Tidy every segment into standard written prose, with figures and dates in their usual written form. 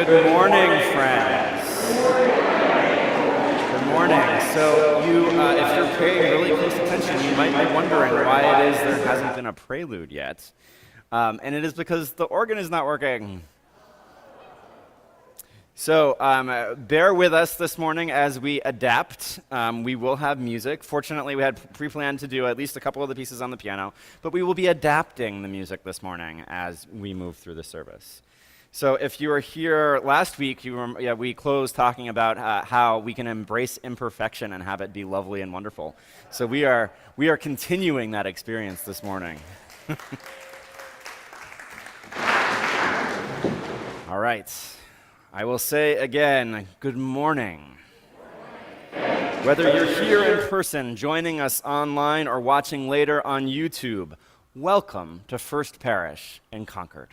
Good morning, friends. Good morning. So if you're paying really close attention, you might be wondering why it is there hasn't been a prelude yet. And it is because the organ is not working. So bear with us this morning as we adapt. We will have music. Fortunately, we had pre-planned to do at least a couple of the pieces on the piano, but we will be adapting the music this morning as we move through the service. So if you were here last week, we closed talking about how we can embrace imperfection and have it be lovely and wonderful. So we are continuing that experience this morning. All right. I will say again, good morning. Whether you're here in person, joining us online, or watching later on YouTube, welcome to First Parish in Concord.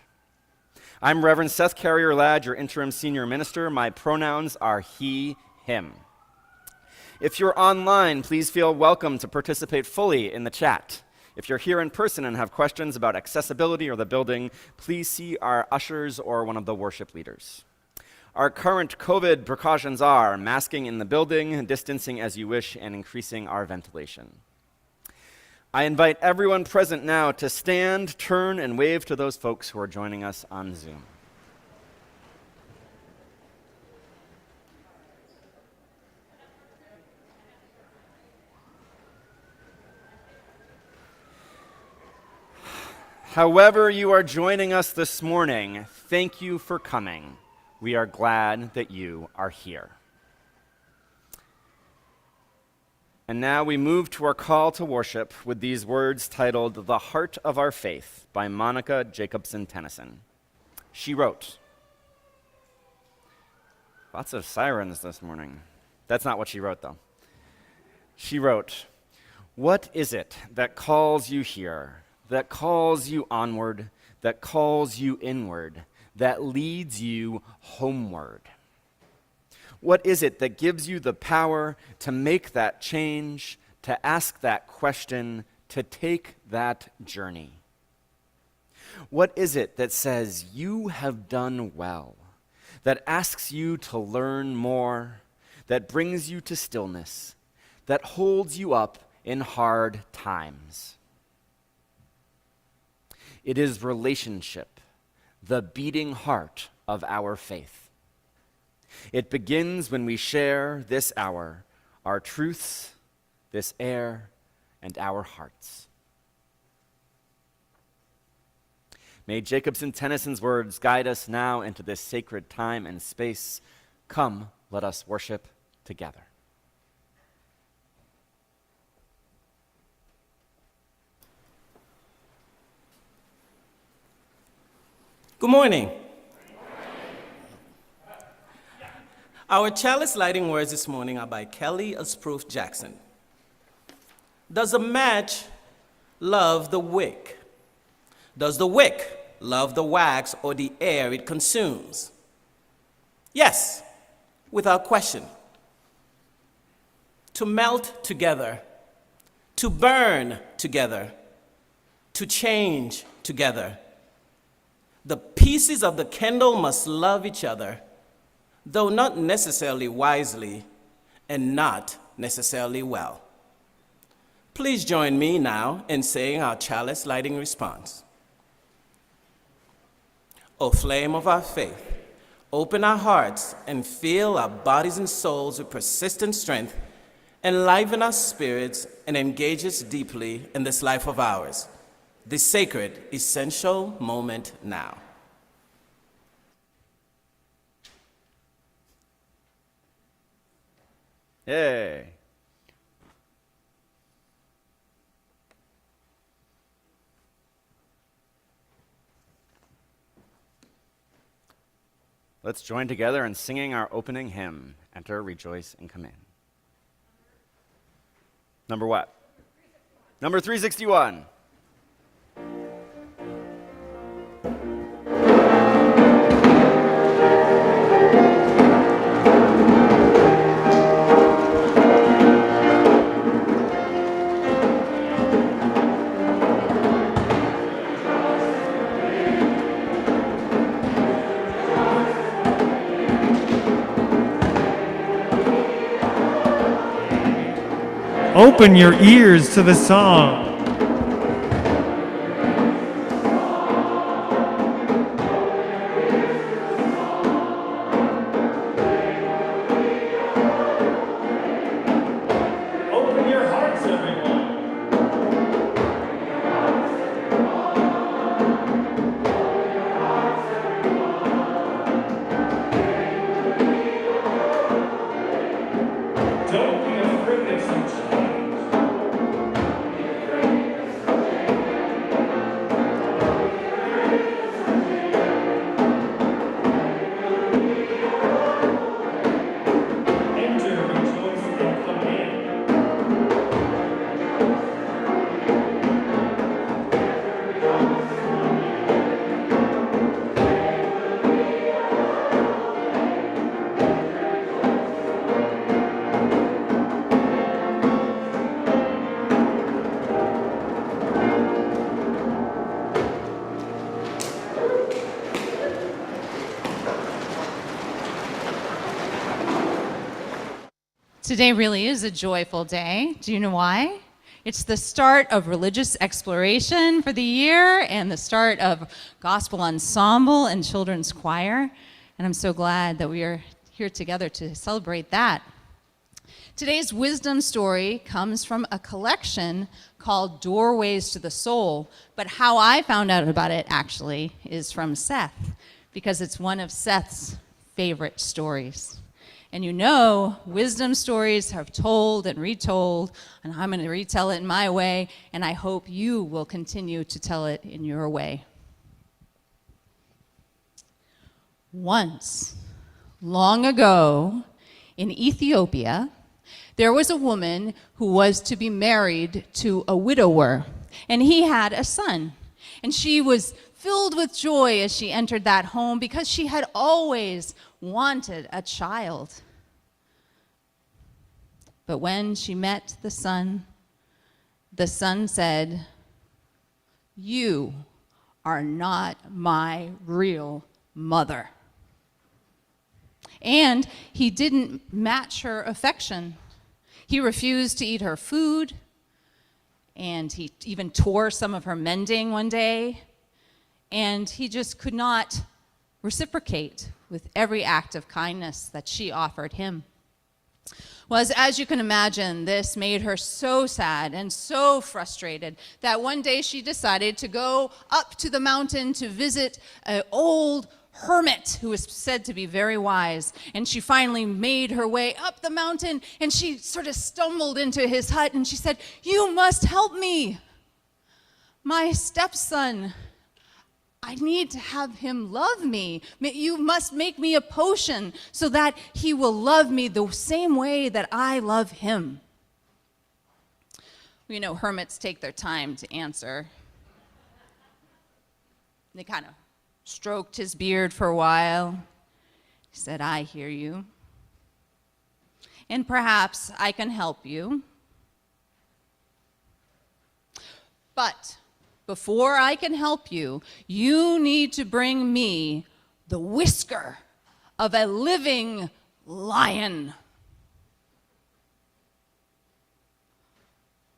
I'm Reverend Seth Carrier-Ladd, your interim senior minister. My pronouns are he, him. If you're online, please feel welcome to participate fully in the chat. If you're here in person and have questions about accessibility or the building, please see our ushers or one of the worship leaders. Our current COVID precautions are masking in the building, distancing as you wish, and increasing our ventilation. I invite everyone present now to stand, turn, and wave to those folks who are joining us on Zoom. However you are joining us this morning, thank you for coming. We are glad that you are here. And now we move to our call to worship with these words titled "The Heart of Our Faith" by Monica Jacobson Tennyson. She wrote, lots of sirens this morning. That's not what she wrote, though. She wrote, "What is it that calls you here, that calls you onward, that calls you inward, that leads you homeward? What is it that gives you the power to make that change, to ask that question, to take that journey? What is it that says you have done well, that asks you to learn more, that brings you to stillness, that holds you up in hard times? It is relationship, the beating heart of our faith. It begins when we share this hour, our truths, this air, and our hearts." May Jacobson Tennyson's words guide us now into this sacred time and space. Come, let us worship together. Good morning. Our chalice lighting words this morning are by Kelly Asproof Jackson. Does a match love the wick? Does the wick love the wax or the air it consumes? Yes, without question. To melt together, to burn together, to change together. The pieces of the candle must love each other, though not necessarily wisely and not necessarily well. Please join me now in saying our chalice lighting response. O flame of our faith, open our hearts and fill our bodies and souls with persistent strength, enliven our spirits, and engage us deeply in this life of ours, this sacred, essential moment now. Yay. Let's join together in singing our opening hymn, Enter, Rejoice, and Come In. Number what? Number 361. open your ears to the song. Open your hearts, everyone. Don't be afraid of some change. Enter, rejoice, and come in. Today really is a joyful day. Do you know why? It's the start of religious exploration for the year and the start of gospel ensemble and children's choir. And I'm so glad that we are here together to celebrate that. Today's wisdom story comes from a collection called Doorways to the Soul. But how I found out about it actually is from Seth, because it's one of Seth's favorite stories. And you know, wisdom stories have told and retold, and I'm going to retell it in my way, and I hope you will continue to tell it in your way. Once, long ago, in Ethiopia, there was a woman who was to be married to a widower, and he had a son. And she was filled with joy as she entered that home because she had always wanted a child. But when she met the son said, "You are not my real mother." And he didn't match her affection. He refused to eat her food, and he even tore some of her mending one day, and he just could not reciprocate with every act of kindness that she offered him. Well, as you can imagine, this made her so sad and so frustrated that one day she decided to go up to the mountain to visit an old hermit who was said to be very wise. And she finally made her way up the mountain, and she sort of stumbled into his hut, and she said, "You must help me. My stepson, I need to have him love me. You must make me a potion so that he will love me the same way that I love him." You know, hermits take their time to answer. They kind of stroked his beard for a while. He said, "I hear you, and perhaps I can help you. But before I can help you, you need to bring me the whisker of a living lion."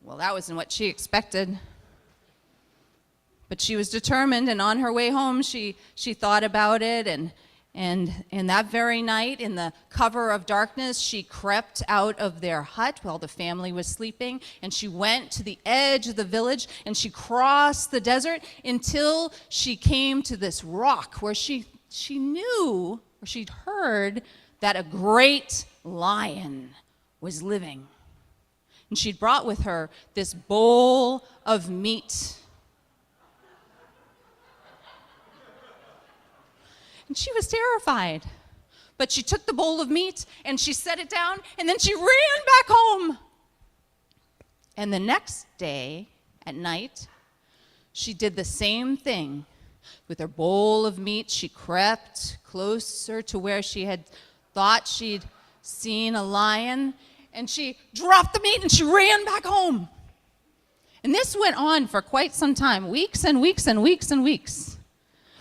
Well, that wasn't what she expected. But she was determined, and on her way home, she thought about it, and that very night, in the cover of darkness, she crept out of their hut while the family was sleeping, and she went to the edge of the village, and she crossed the desert until she came to this rock where she knew, or she'd heard, that a great lion was living. And she'd brought with her this bowl of meat. And she was terrified. But she took the bowl of meat and she set it down, and then she ran back home. And the next day at night, she did the same thing. With her bowl of meat, she crept closer to where she had thought she'd seen a lion, and she dropped the meat and she ran back home. And this went on for quite some time, weeks and weeks and weeks and weeks.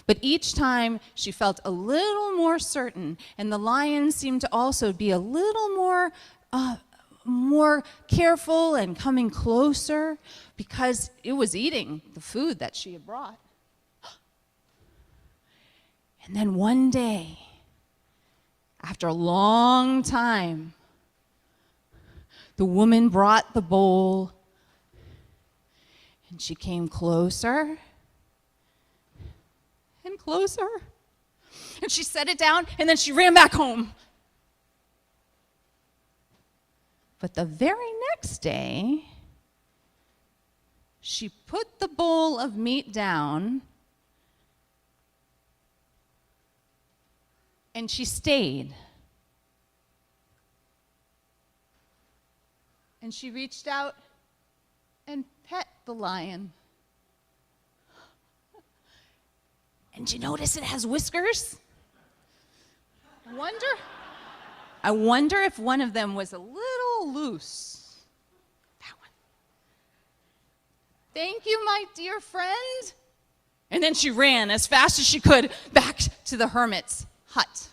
But each time she felt a little more certain, and the lion seemed to also be a little more more careful and coming closer because it was eating the food that she had brought. And then one day, after a long time, the woman brought the bowl and she came closer and closer. And she set it down and then she ran back home. But the very next day, she put the bowl of meat down and she stayed. And she reached out and pet the lion. And you notice it has whiskers? I wonder if one of them was a little loose. That one. Thank you, my dear friend. And then she ran as fast as she could back to the hermit's hut.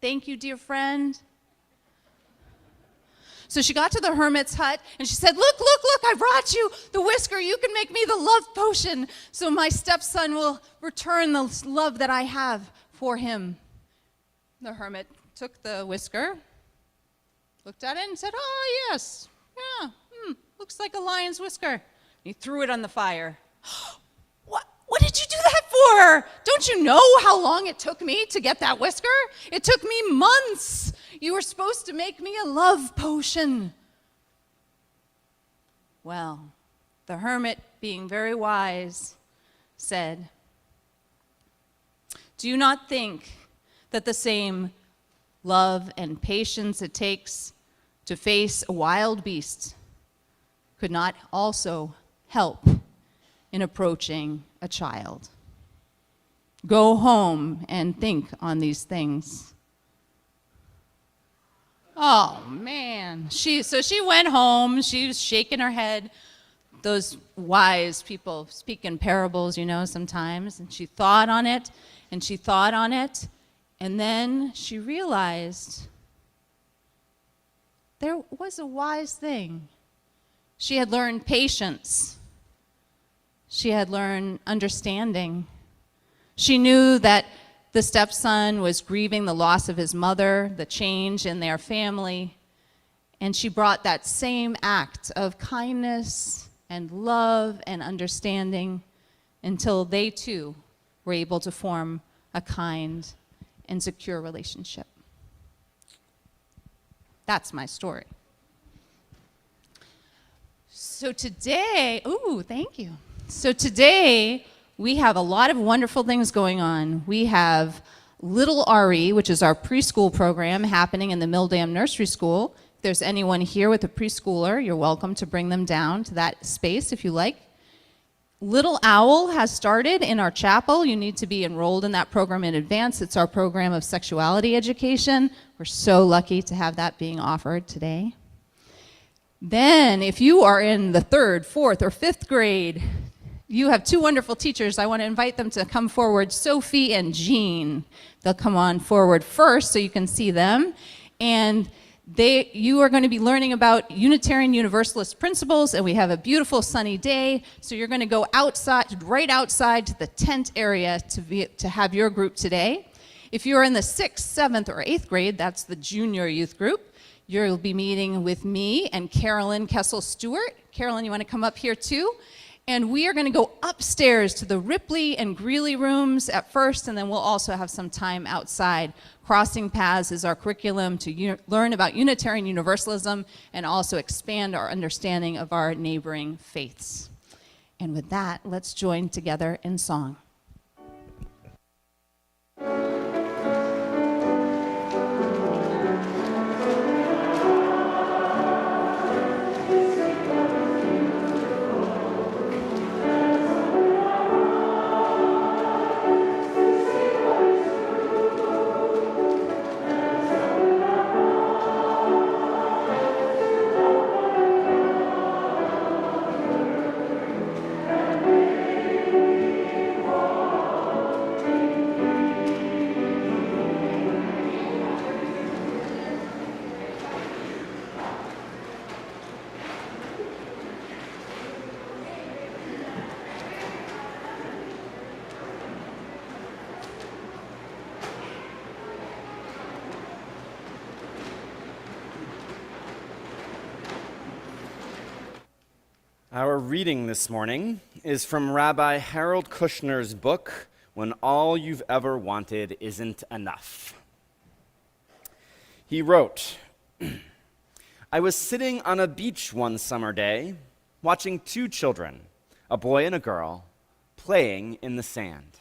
Thank you, dear friend. So she got to the hermit's hut and she said, look, I brought you the whisker. You can make me the love potion so my stepson will return the love that I have for him. The hermit took the whisker, looked at it and said, oh, yes, yeah, looks like a lion's whisker. He threw it on the fire. What did you do that for? Don't you know how long it took me to get that whisker? It took me months. You were supposed to make me a love potion. Well, the hermit, being very wise, said, do you not think that the same love and patience it takes to face a wild beast could not also help in approaching a child? Go home and think on these things. Oh, man. So she went home. She was shaking her head. Those wise people speak in parables, you know, sometimes. And she thought on it, and she thought on it. And then she realized there was a wise thing. She had learned patience. She had learned understanding. She knew that the stepson was grieving the loss of his mother, the change in their family, and she brought that same act of kindness and love and understanding until they too were able to form a kind and secure relationship. That's my story. So today, thank you. So today, we have a lot of wonderful things going on. We have Little RE, which is our preschool program happening in the Milldam Nursery School. If there's anyone here with a preschooler, you're welcome to bring them down to that space if you like. Little Owl has started in our chapel. You need to be enrolled in that program in advance. It's our program of sexuality education. We're so lucky to have that being offered today. Then, if you are in the 3rd, 4th, or 5th grade, you have 2 wonderful teachers. I want to invite them to come forward, Sophie and Jean. They'll come on forward first so you can see them. And you are going to be learning about Unitarian Universalist principles, and we have a beautiful sunny day. So you're going to go outside, right outside to the tent area to have your group today. If you're in the 6th, 7th, or 8th grade, that's the junior youth group, you'll be meeting with me and Carolyn Kessel-Stewart. Carolyn, you want to come up here too? And we are going to go upstairs to the Ripley and Greeley rooms at first, and then we'll also have some time outside. Crossing Paths is our curriculum to learn about Unitarian Universalism and also expand our understanding of our neighboring faiths. And with that, let's join together in song. Thank Our reading this morning is from Rabbi Harold Kushner's book, When All You've Ever Wanted Isn't Enough. He wrote, I was sitting on a beach one summer day, watching two children, a boy and a girl, playing in the sand.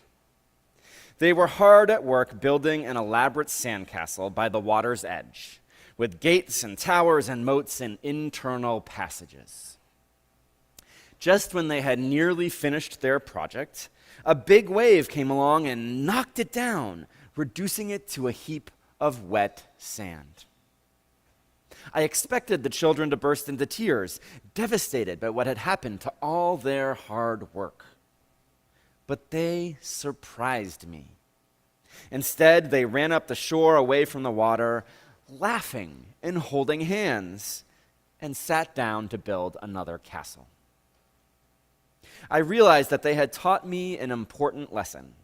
They were hard at work building an elaborate sandcastle by the water's edge, with gates and towers and moats and internal passages. Just when they had nearly finished their project, a big wave came along and knocked it down, reducing it to a heap of wet sand. I expected the children to burst into tears, devastated by what had happened to all their hard work. But they surprised me. Instead, they ran up the shore away from the water, laughing and holding hands, and sat down to build another castle. I realized that they had taught me an important lesson.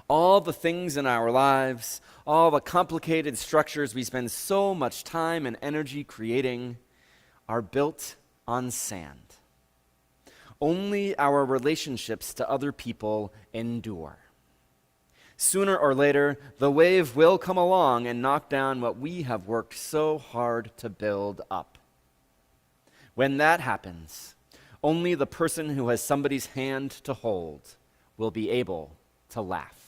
All the things in our lives, all the complicated structures we spend so much time and energy creating, are built on sand. Only our relationships to other people endure. Sooner or later, the wave will come along and knock down what we have worked so hard to build up. When that happens, only the person who has somebody's hand to hold will be able to laugh.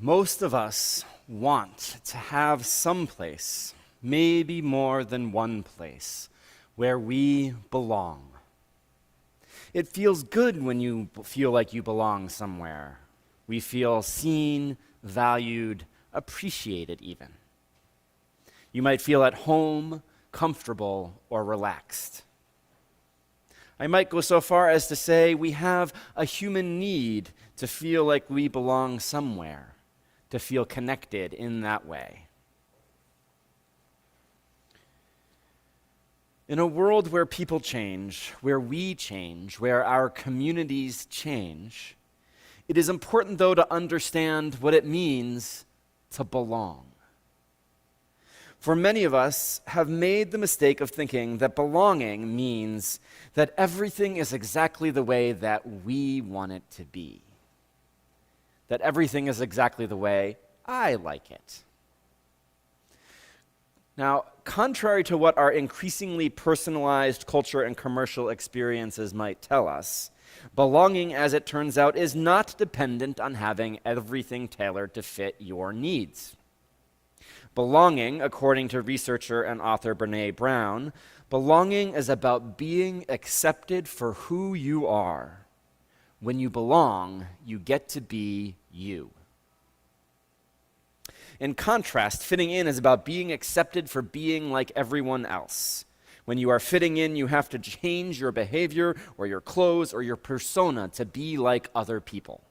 Most of us want to have some place, maybe more than one place, where we belong. It feels good when you feel like you belong somewhere. We feel seen, valued, appreciated even. You might feel at home, comfortable, or relaxed. I might go so far as to say we have a human need to feel like we belong somewhere, to feel connected in that way. In a world where people change, where we change, where our communities change, it is important, though, to understand what it means to belong. For many of us have made the mistake of thinking that belonging means that everything is exactly the way that we want it to be. That everything is exactly the way I like it. Now, contrary to what our increasingly personalized culture and commercial experiences might tell us, belonging, as it turns out, is not dependent on having everything tailored to fit your needs. Belonging, according to researcher and author Brené Brown, belonging is about being accepted for who you are. When you belong, you get to be you. In contrast, fitting in is about being accepted for being like everyone else. When you are fitting in, you have to change your behavior or your clothes or your persona to be like other people.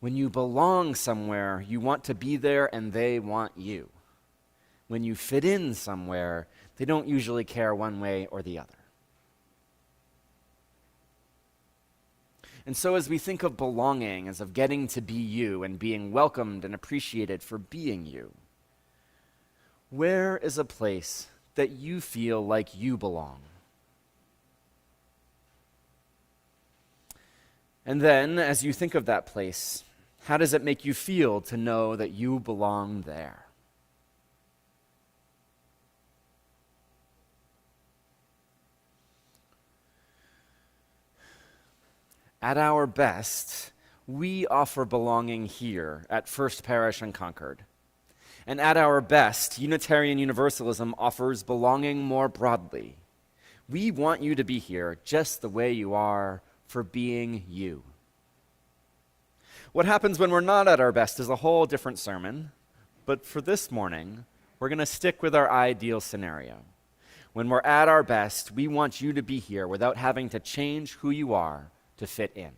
When you belong somewhere, you want to be there and they want you. When you fit in somewhere, they don't usually care one way or the other. And so as we think of belonging, as of getting to be you and being welcomed and appreciated for being you, where is a place that you feel like you belong? And then, as you think of that place, how does it make you feel to know that you belong there? At our best, we offer belonging here at First Parish in Concord. And at our best, Unitarian Universalism offers belonging more broadly. We want you to be here just the way you are for being you. What happens when we're not at our best is a whole different sermon, but for this morning, we're going to stick with our ideal scenario. When we're at our best, we want you to be here without having to change who you are to fit in.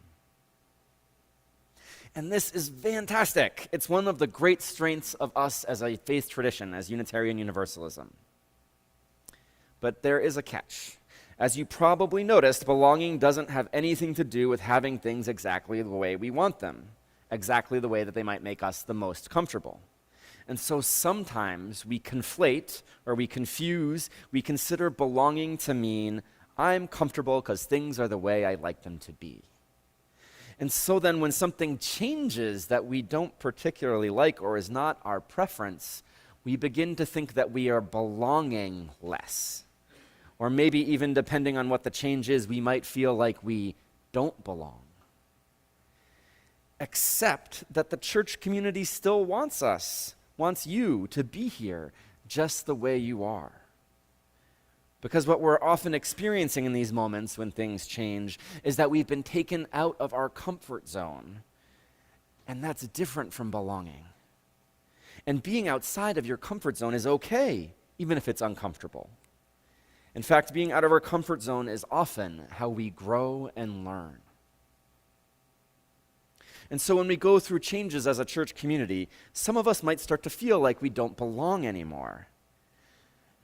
And this is fantastic. It's one of the great strengths of us as a faith tradition, as Unitarian Universalism. But there is a catch. As you probably noticed, belonging doesn't have anything to do with having things exactly the way we want them, exactly the way that they might make us the most comfortable. And so sometimes we conflate or we confuse, we consider belonging to mean I'm comfortable because things are the way I like them to be. And so then when something changes that we don't particularly like or is not our preference, we begin to think that we are belonging less. Or maybe even depending on what the change is, we might feel like we don't belong. Except that the church community still wants us, wants you to be here just the way you are. Because what we're often experiencing in these moments when things change is that we've been taken out of our comfort zone. And that's different from belonging. And being outside of your comfort zone is okay, even if it's uncomfortable. In fact, being out of our comfort zone is often how we grow and learn. And so when we go through changes as a church community, some of us might start to feel like we don't belong anymore.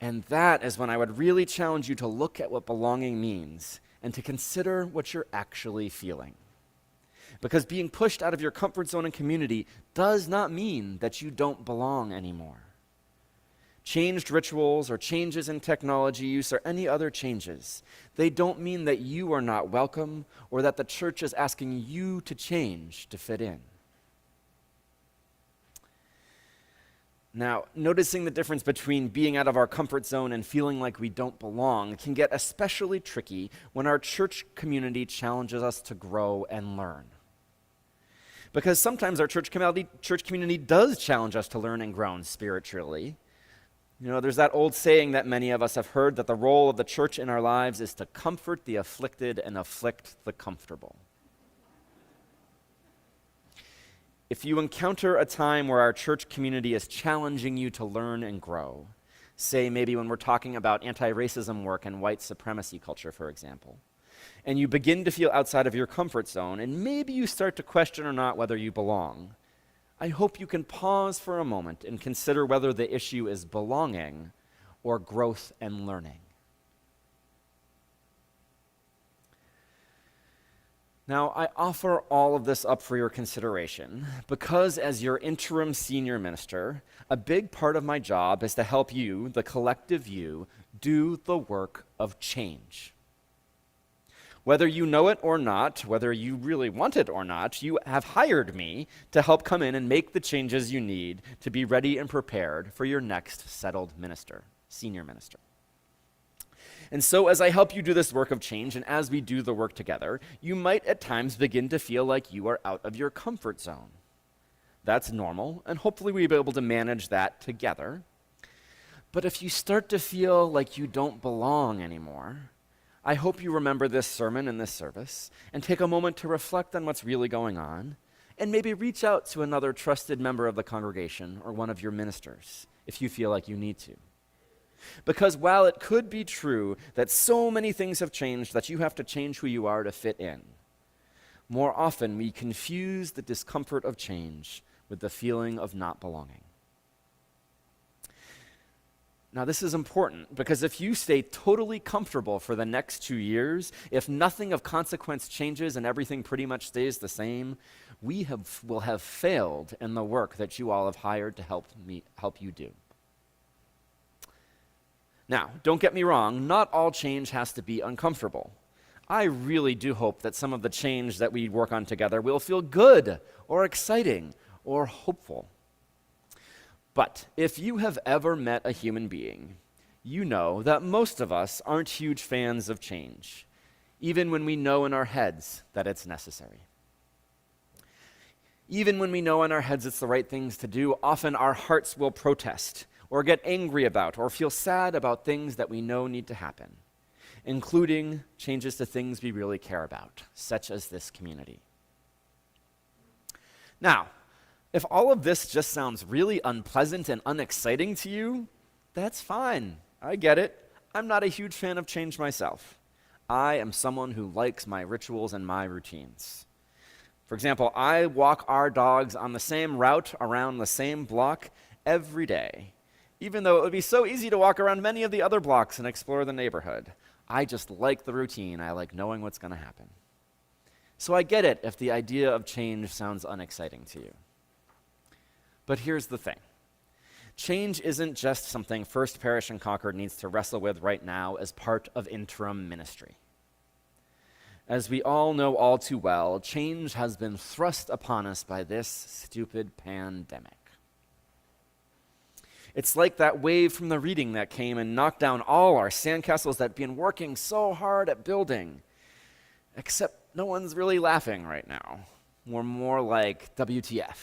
And that is when I would really challenge you to look at what belonging means and to consider what you're actually feeling. Because being pushed out of your comfort zone and community does not mean that you don't belong anymore. Changed rituals or changes in technology use or any other changes, they don't mean that you are not welcome or that the church is asking you to change to fit in. Now, noticing the difference between being out of our comfort zone and feeling like we don't belong can get especially tricky when our church community challenges us to grow and learn. Because sometimes our church community does challenge us to learn and grow spiritually. You know, there's that old saying that many of us have heard, that the role of the church in our lives is to comfort the afflicted and afflict the comfortable. If you encounter a time where our church community is challenging you to learn and grow, say maybe when we're talking about anti-racism work and white supremacy culture, for example, and you begin to feel outside of your comfort zone, and maybe you start to question or not whether you belong, I hope you can pause for a moment and consider whether the issue is belonging or growth and learning. Now, I offer all of this up for your consideration because as your interim senior minister, a big part of my job is to help you, the collective you, do the work of change. Whether you know it or not, whether you really want it or not, you have hired me to help come in and make the changes you need to be ready and prepared for your next settled minister, senior minister. And so as I help you do this work of change, and as we do the work together, you might at times begin to feel like you are out of your comfort zone. That's normal, and hopefully we'll be able to manage that together. But if you start to feel like you don't belong anymore, I hope you remember this sermon and this service and take a moment to reflect on what's really going on, and maybe reach out to another trusted member of the congregation or one of your ministers if you feel like you need to. Because while it could be true that so many things have changed that you have to change who you are to fit in, more often we confuse the discomfort of change with the feeling of not belonging. Now, this is important because if you stay totally comfortable for the next 2 years, if nothing of consequence changes and everything pretty much stays the same, will have failed in the work that you all have hired to help you do. Now, don't get me wrong, not all change has to be uncomfortable. I really do hope that some of the change that we work on together will feel good or exciting or hopeful. But if you have ever met a human being, you know that most of us aren't huge fans of change, even when we know in our heads that it's necessary. Even when we know in our heads it's the right things to do, often our hearts will protest or get angry about or feel sad about things that we know need to happen, including changes to things we really care about, such as this community. Now, if all of this just sounds really unpleasant and unexciting to you, that's fine. I get it. I'm not a huge fan of change myself. I am someone who likes my rituals and my routines. For example, I walk our dogs on the same route around the same block every day, even though it would be so easy to walk around many of the other blocks and explore the neighborhood. I just like the routine. I like knowing what's going to happen. So I get it if the idea of change sounds unexciting to you. But here's the thing. Change isn't just something First Parish in Concord needs to wrestle with right now as part of interim ministry. As we all know all too well, change has been thrust upon us by this stupid pandemic. It's like that wave from the reading that came and knocked down all our sandcastles that we've been working so hard at building. Except no one's really laughing right now. We're more like WTF.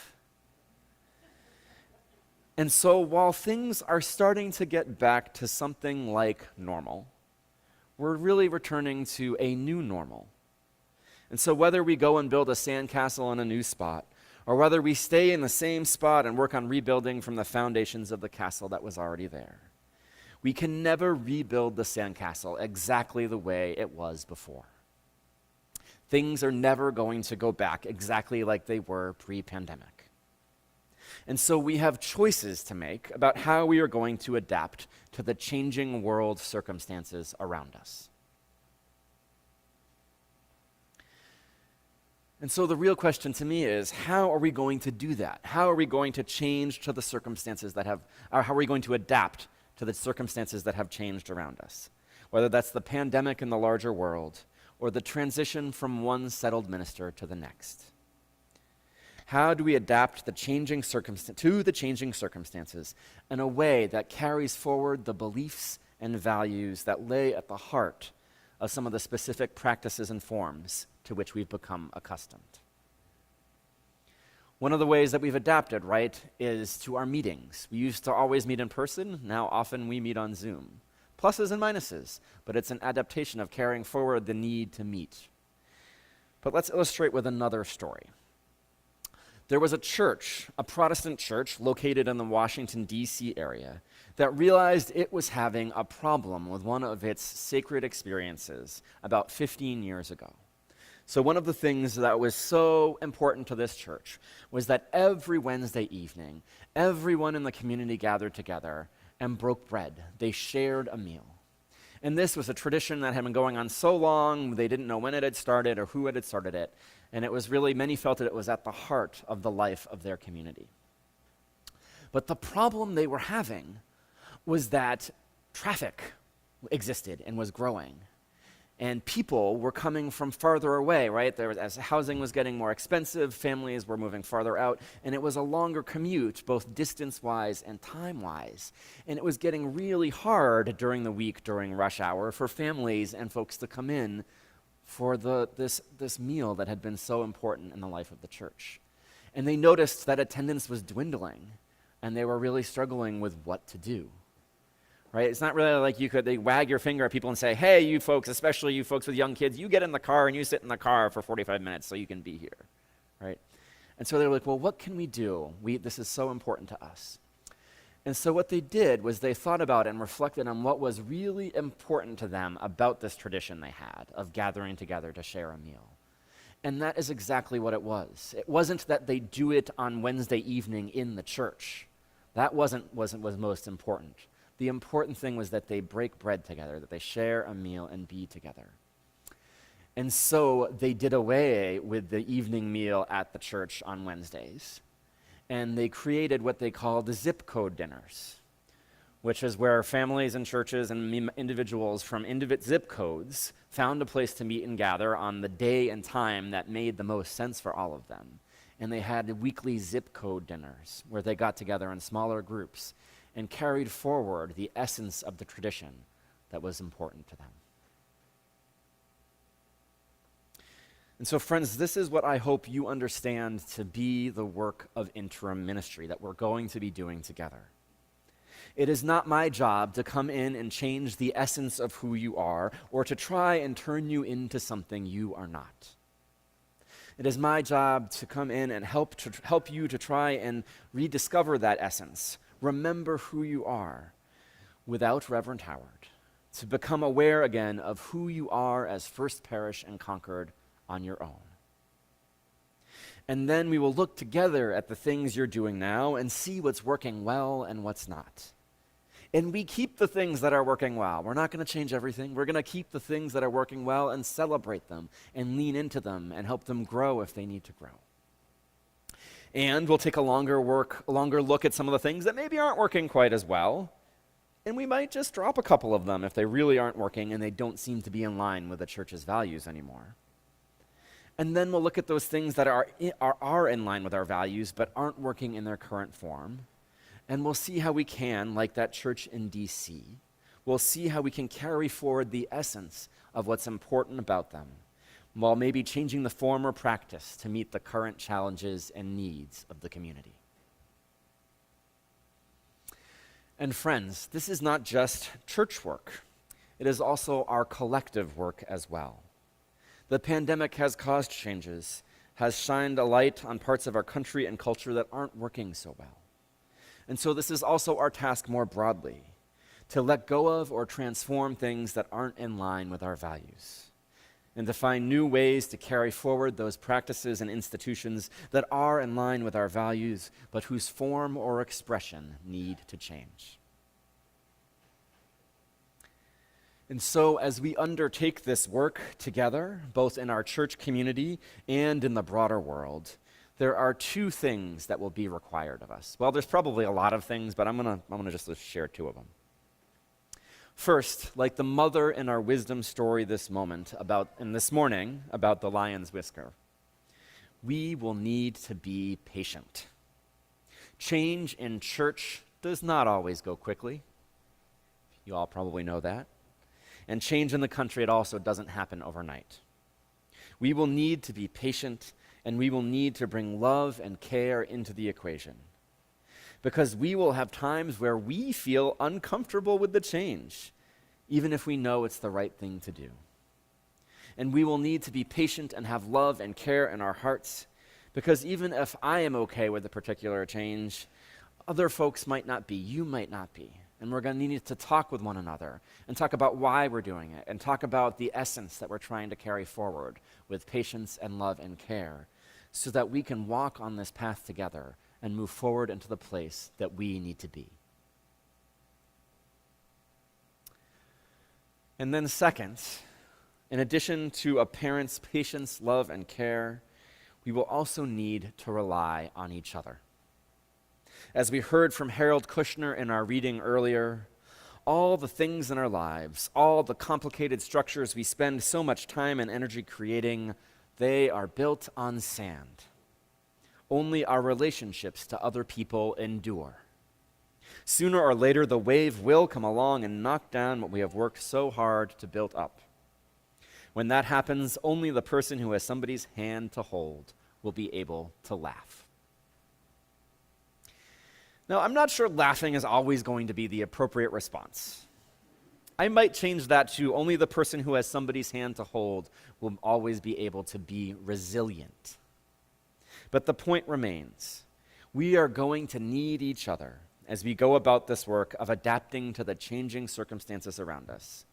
And so while things are starting to get back to something like normal, we're really returning to a new normal. And so whether we go and build a sandcastle in a new spot, or whether we stay in the same spot and work on rebuilding from the foundations of the castle that was already there, we can never rebuild the sandcastle exactly the way it was before. Things are never going to go back exactly like they were pre-pandemic. And so we have choices to make about how we are going to adapt to the changing world circumstances around us. And so the real question to me is, how are we going to do that? How are we going to change to the circumstances that have, or how are we going to adapt to the circumstances that have changed around us? Whether that's the pandemic in the larger world, or the transition from one settled minister to the next. How do we adapt to the changing circumstances in a way that carries forward the beliefs and values that lay at the heart of some of the specific practices and forms to which we've become accustomed? One of the ways that we've adapted, right, is to our meetings. We used to always meet in person. Now often we meet on Zoom. Pluses and minuses, but it's an adaptation of carrying forward the need to meet. But let's illustrate with another story. There was a church, a Protestant church located in the Washington, D.C. area that realized it was having a problem with one of its sacred experiences about 15 years ago. So one of the things that was so important to this church was that every Wednesday evening, everyone in the community gathered together and broke bread. They shared a meal. And this was a tradition that had been going on so long, they didn't know when it had started or who had started it. And it was really, many felt that it was at the heart of the life of their community. But the problem they were having was that traffic existed and was growing. And people were coming from farther away, right? As housing was getting more expensive, families were moving farther out, and it was a longer commute, both distance-wise and time-wise. And it was getting really hard during the week, during rush hour, for families and folks to come in for this meal that had been so important in the life of the church. And they noticed that attendance was dwindling, and they were really struggling with what to do. Right? It's not really like they wag your finger at people and say, hey, you folks, especially you folks with young kids, you get in the car and you sit in the car for 45 minutes so you can be here, right? And so they were like, well, what can we do? This is so important to us. And so what they did was they thought about and reflected on what was really important to them about this tradition they had of gathering together to share a meal. And that is exactly what it was. It wasn't that they do it on Wednesday evening in the church. That was most important. The important thing was that they break bread together, that they share a meal and be together. And so they did away with the evening meal at the church on Wednesdays. And they created what they called the zip code dinners, which is where families and churches and individuals from zip codes found a place to meet and gather on the day and time that made the most sense for all of them. And they had weekly zip code dinners where they got together in smaller groups and carried forward the essence of the tradition that was important to them. And so, friends, this is what I hope you understand to be the work of interim ministry that we're going to be doing together. It is not my job to come in and change the essence of who you are or to try and turn you into something you are not. It is my job to come in and help you to try and rediscover that essence. Remember who you are without Reverend Howard, to become aware again of who you are as First Parish and Concord on your own. And then we will look together at the things you're doing now and see what's working well and what's not. And we keep the things that are working well. We're not going to change everything. We're going to keep the things that are working well and celebrate them and lean into them and help them grow if they need to grow. And we'll take a longer look at some of the things that maybe aren't working quite as well. And we might just drop a couple of them if they really aren't working and they don't seem to be in line with the church's values anymore. And then we'll look at those things that are in line with our values but aren't working in their current form. And we'll see how we can, like that church in D.C., we'll see how we can carry forward the essence of what's important about them, while maybe changing the form or practice to meet the current challenges and needs of the community. And friends, this is not just church work. It is also our collective work as well. The pandemic has caused changes, has shined a light on parts of our country and culture that aren't working so well. And so this is also our task more broadly, to let go of or transform things that aren't in line with our values, and to find new ways to carry forward those practices and institutions that are in line with our values, but whose form or expression need to change. And so as we undertake this work together, both in our church community and in the broader world, there are two things that will be required of us. Well, there's probably a lot of things, but I'm gonna just share two of them. First, like the mother in our wisdom story this morning about the lion's whisker, we will need to be patient. Change in church does not always go quickly. You all probably know that. And change in the country, it also doesn't happen overnight. We will need to be patient and we will need to bring love and care into the equation. Because we will have times where we feel uncomfortable with the change, even if we know it's the right thing to do. And we will need to be patient and have love and care in our hearts, because even if I am okay with a particular change, other folks might not be, you might not be. And we're going to need to talk with one another and talk about why we're doing it and talk about the essence that we're trying to carry forward with patience and love and care so that we can walk on this path together and move forward into the place that we need to be. And then second, in addition to a parent's patience, love, and care, we will also need to rely on each other. As we heard from Harold Kushner in our reading earlier, all the things in our lives, all the complicated structures we spend so much time and energy creating, they are built on sand. Only our relationships to other people endure. Sooner or later, the wave will come along and knock down what we have worked so hard to build up. When that happens, only the person who has somebody's hand to hold will be able to laugh. Now, I'm not sure laughing is always going to be the appropriate response. I might change that to only the person who has somebody's hand to hold will always be able to be resilient. But the point remains, we are going to need each other as we go about this work of adapting to the changing circumstances around us,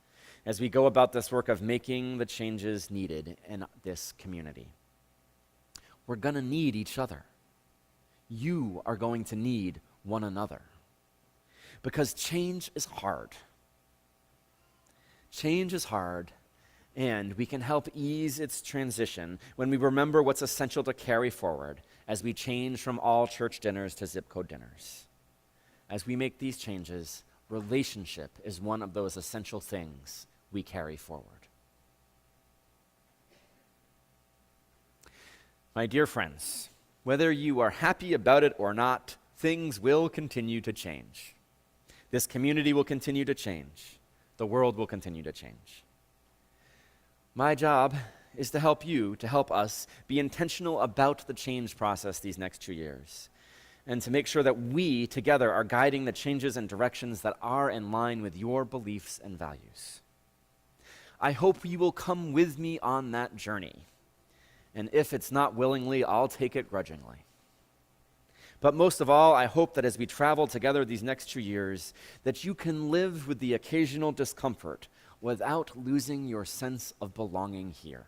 as we go about this work of making the changes needed in this community. We're going to need each other. You are going to need one another. Because change is hard. Change is hard, and we can help ease its transition when we remember what's essential to carry forward as we change from all church dinners to zip code dinners. As we make these changes, relationship is one of those essential things we carry forward. My dear friends, whether you are happy about it or not, things will continue to change. This community will continue to change. The world will continue to change. My job is to help you, to help us be intentional about the change process these next 2 years, and to make sure that we together are guiding the changes and directions that are in line with your beliefs and values. I hope you will come with me on that journey, and if it's not willingly, I'll take it grudgingly. But most of all, I hope that as we travel together these next 2 years, that you can live with the occasional discomfort without losing your sense of belonging here.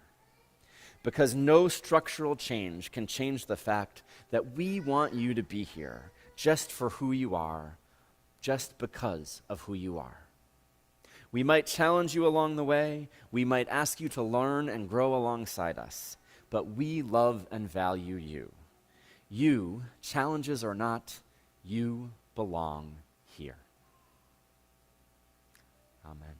Because no structural change can change the fact that we want you to be here just for who you are, just because of who you are. We might challenge you along the way, we might ask you to learn and grow alongside us, but we love and value you. You, challenges or not, you belong here. Amen.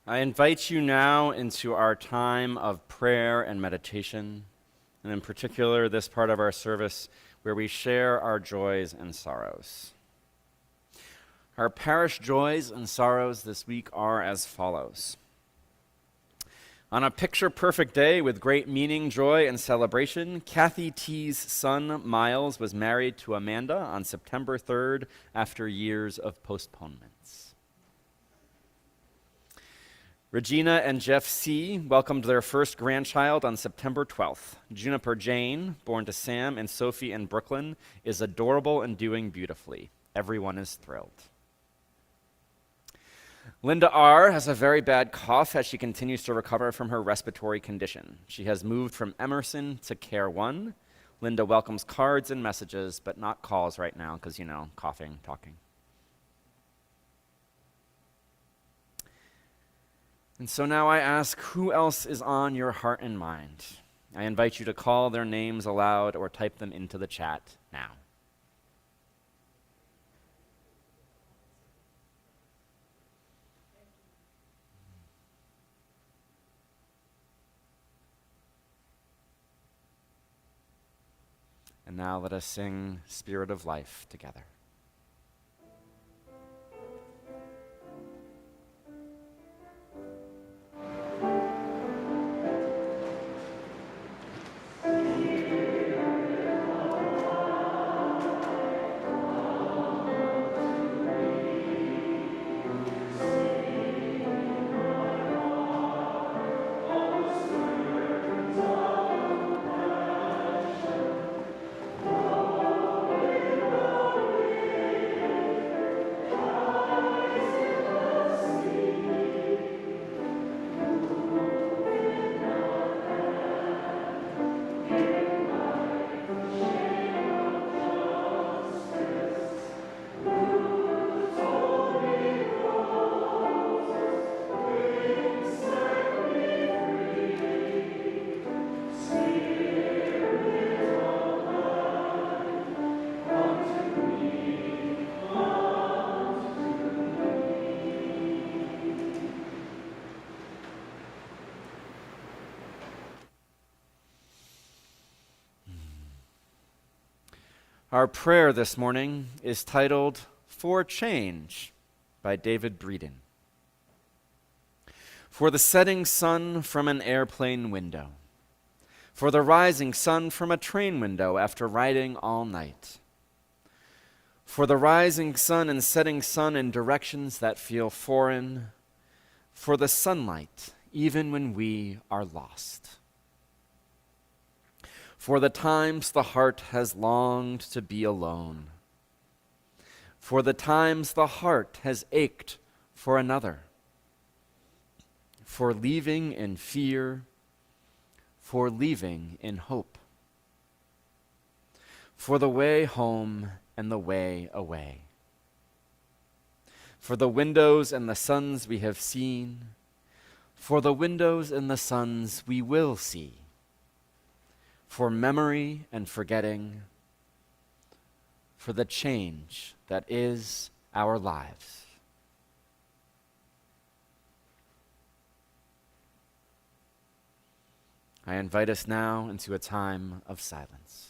I invite you now into our time of prayer and meditation, and in particular, this part of our service where we share our joys and sorrows. Our parish joys and sorrows this week are as follows. On a picture-perfect day with great meaning, joy, and celebration, Kathy T's son, Miles, was married to Amanda on September 3rd after years of postponements. Regina and Jeff C. welcomed their first grandchild on September 12th. Juniper Jane, born to Sam and Sophie in Brooklyn, is adorable and doing beautifully. Everyone is thrilled. Linda R. has a very bad cough as she continues to recover from her respiratory condition. She has moved from Emerson to Care 1. Linda welcomes cards and messages, but not calls right now because, coughing, talking. And so now I ask, who else is on your heart and mind? I invite you to call their names aloud or type them into the chat now. And now let us sing Spirit of Life together. Our prayer this morning is titled For Change by David Breeden. For the setting sun from an airplane window, for the rising sun from a train window after riding all night, for the rising sun and setting sun in directions that feel foreign, for the sunlight even when we are lost. For the times the heart has longed to be alone. For the times the heart has ached for another. For leaving in fear. For leaving in hope. For the way home and the way away. For the windows and the suns we have seen. For the windows and the suns we will see. For memory and forgetting, for the change that is our lives. I invite us now into a time of silence.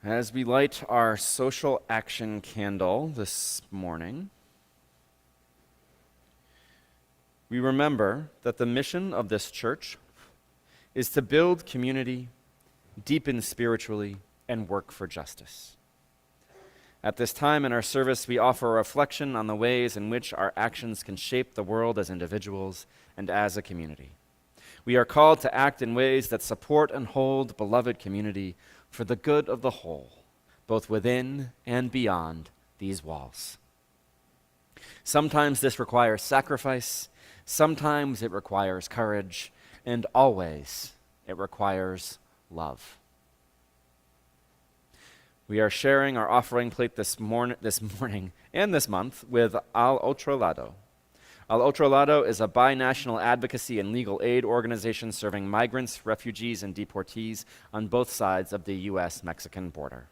As we light our social action candle this morning, we remember that the mission of this church is to build community, deepen spiritually, and work for justice. At this time in our service, we offer a reflection on the ways in which our actions can shape the world as individuals and as a community. We are called to act in ways that support and hold beloved community for the good of the whole, both within and beyond these walls. Sometimes this requires sacrifice, sometimes it requires courage, and always it requires love. We are sharing our offering plate this morning and this month with Al Otro Lado. Al Otro Lado is a binational advocacy and legal aid organization serving migrants, refugees, and deportees on both sides of the U.S.-Mexican border.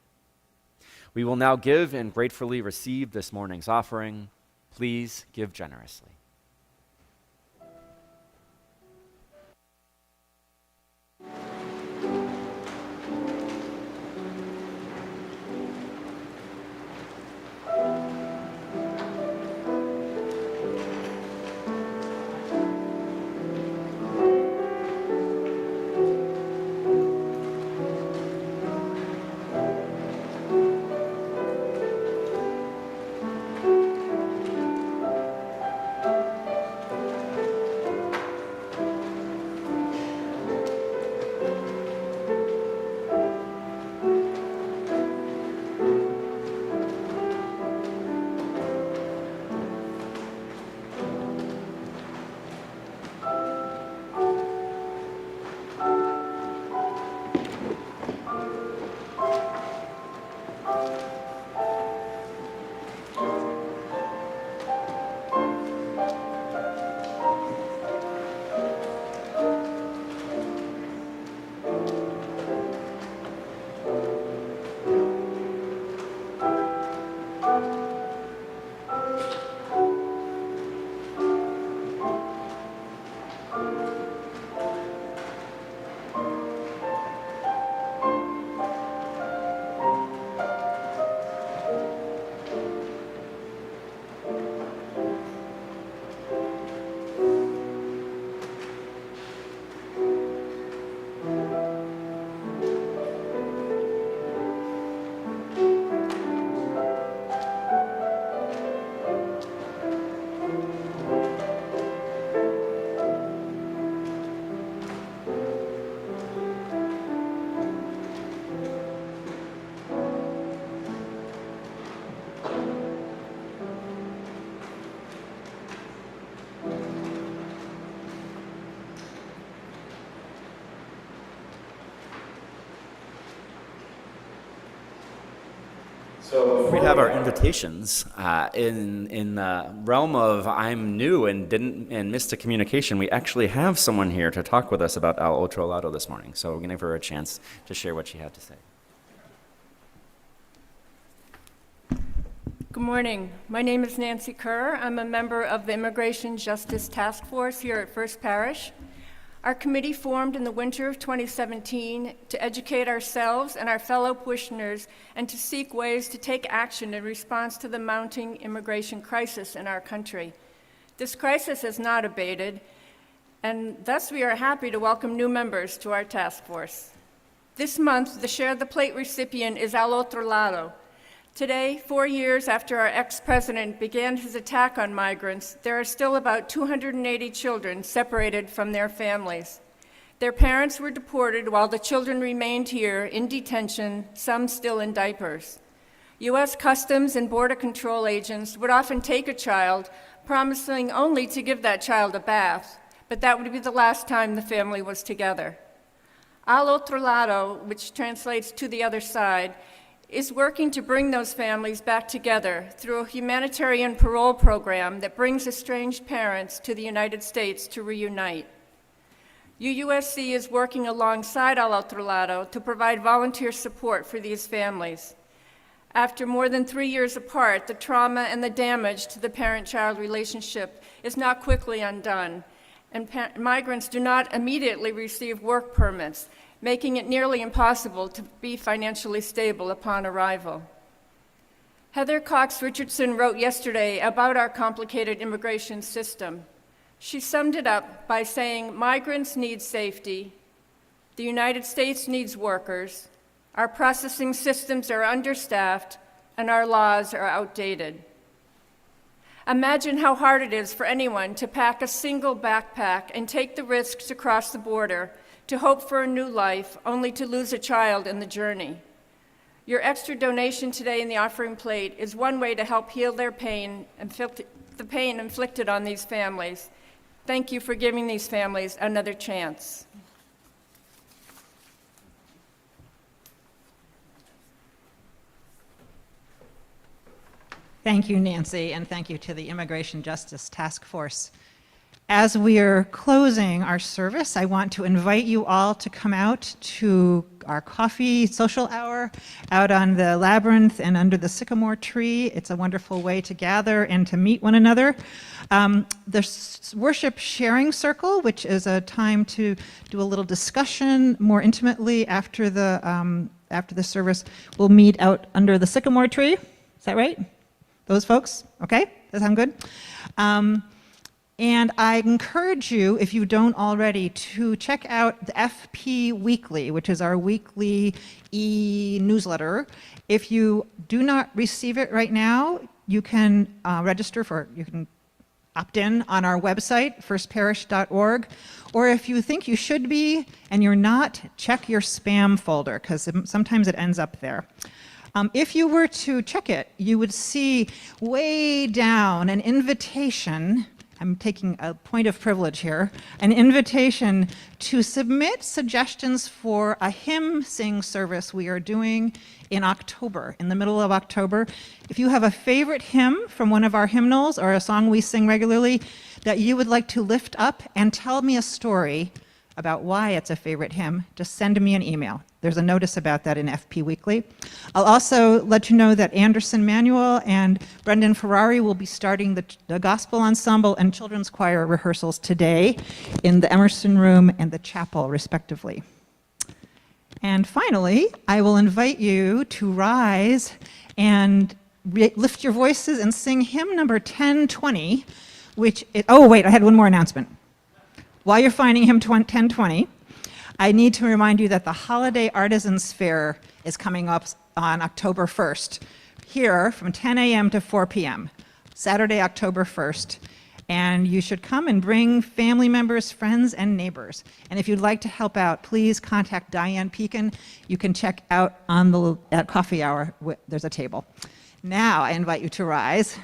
We will now give and gratefully receive this morning's offering. Please give generously. So We have our invitations in the realm of I'm new and missed a communication. We actually have someone here to talk with us about Al Otro Lado this morning, so we're going to give her a chance to share what she had to say. Good morning. My name is Nancy Kerr. I'm a member of the Immigration Justice Task Force here at First Parish. Our committee formed in the winter of 2017 to educate ourselves and our fellow parishioners and to seek ways to take action in response to the mounting immigration crisis in our country. This crisis has not abated, and thus we are happy to welcome new members to our task force. This month, the Share the Plate recipient is Al Otro Lado. Today, 4 years after our ex-president began his attack on migrants, there are still about 280 children separated from their families. Their parents were deported while the children remained here in detention, some still in diapers. U.S. Customs and Border Control agents would often take a child, promising only to give that child a bath, but that would be the last time the family was together. Al Otro Lado, which translates to the other side, is working to bring those families back together through a humanitarian parole program that brings estranged parents to the United States to reunite. UUSC is working alongside Al Otro Lado to provide volunteer support for these families. After more than 3 years apart, the trauma and the damage to the parent-child relationship is not quickly undone, and migrants do not immediately receive work permits. making it nearly impossible to be financially stable upon arrival. Heather Cox Richardson wrote yesterday about our complicated immigration system. She summed it up by saying, migrants need safety, the United States needs workers, our processing systems are understaffed, and our laws are outdated. Imagine how hard it is for anyone to pack a single backpack and take the risks to cross the border to hope for a new life, only to lose a child in the journey. Your extra donation today in the offering plate is one way to help heal their pain, the pain inflicted on these families. Thank you for giving these families another chance. Thank you, Nancy, and thank you to the Immigration Justice Task Force. As we are closing our service, I want to invite you all to come out to our coffee social hour out on the labyrinth and under the sycamore tree. It's a wonderful way to gather and to meet one another. The worship sharing circle, which is a time to do a little discussion more intimately after the service, will meet out under the sycamore tree. Is that right? Those folks? Okay, does that sound good? And I encourage you, if you don't already, to check out the FP Weekly, which is our weekly e-newsletter. If you do not receive it right now, you can you can opt in on our website, firstparish.org. Or if you think you should be and you're not, check your spam folder, because sometimes it ends up there. If you were to check it, you would see way down an invitation. I'm taking a point of privilege here, an invitation to submit suggestions for a hymn sing service we are doing in October, in the middle of October. If you have a favorite hymn from one of our hymnals or a song we sing regularly that you would like to lift up and tell me a story about why it's a favorite hymn, just send me an email. There's a notice about that in FP Weekly. I'll also let you know that Anderson Manuel and Brendan Ferrari will be starting the gospel ensemble and children's choir rehearsals today in the Emerson Room and the chapel, respectively. And finally, I will invite you to rise and lift your voices and sing hymn number 1020, which is, oh wait, I had one more announcement. While you're finding hymn 1020, I need to remind you that the Holiday Artisans Fair is coming up on October 1st, here from 10 a.m. to 4 p.m., Saturday, October 1st. And you should come and bring family members, friends, and neighbors. And if you'd like to help out, please contact Diane Pekin. You can check out at coffee hour, there's a table. Now I invite you to rise.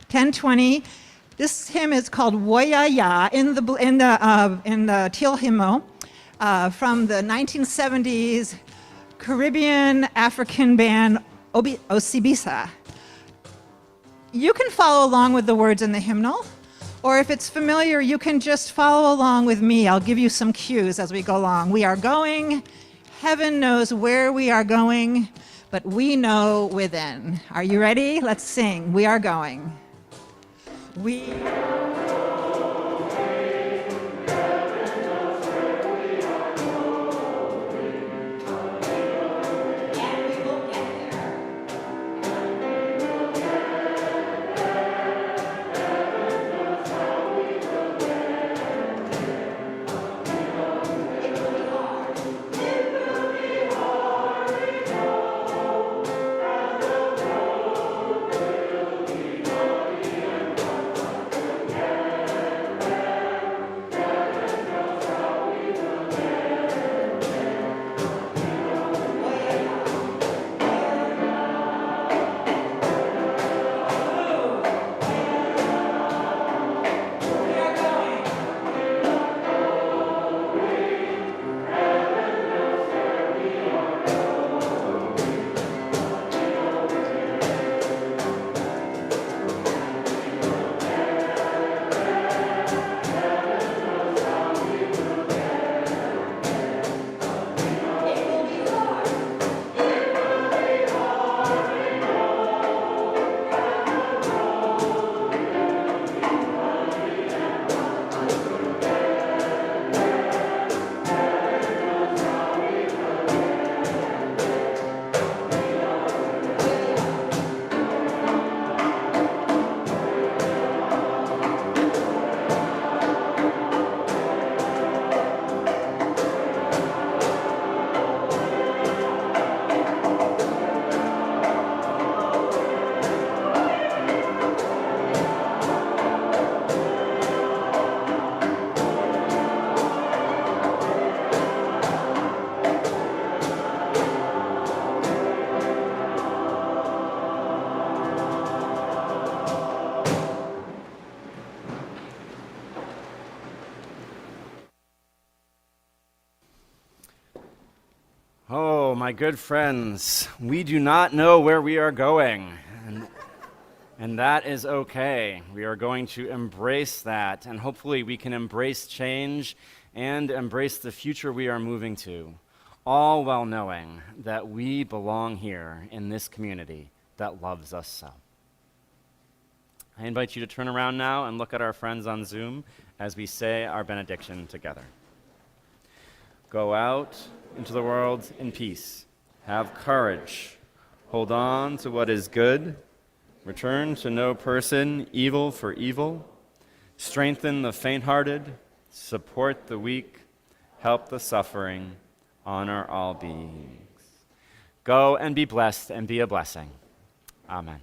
1020. This hymn is called Woya Ya in the Teal hymnal. From the 1970s Caribbean African band Osibisa. You can follow along with the words in the hymnal, or if it's familiar, you can just follow along with me. I'll give you some cues as we go along. We are going, heaven knows where we are going, but we know within. Are you ready? Let's sing. We are going. We Oh, my good friends, we do not know where we are going, and that is okay. We are going to embrace that, and hopefully we can embrace change and embrace the future we are moving to, all while knowing that we belong here in this community that loves us so. I invite you to turn around now and look at our friends on Zoom as we say our benediction together. Go out into the world in peace. Have courage. Hold on to what is good. Return to no person evil for evil. Strengthen the faint-hearted. Support the weak. Help the suffering. Honor all beings. Go and be blessed and be a blessing. Amen.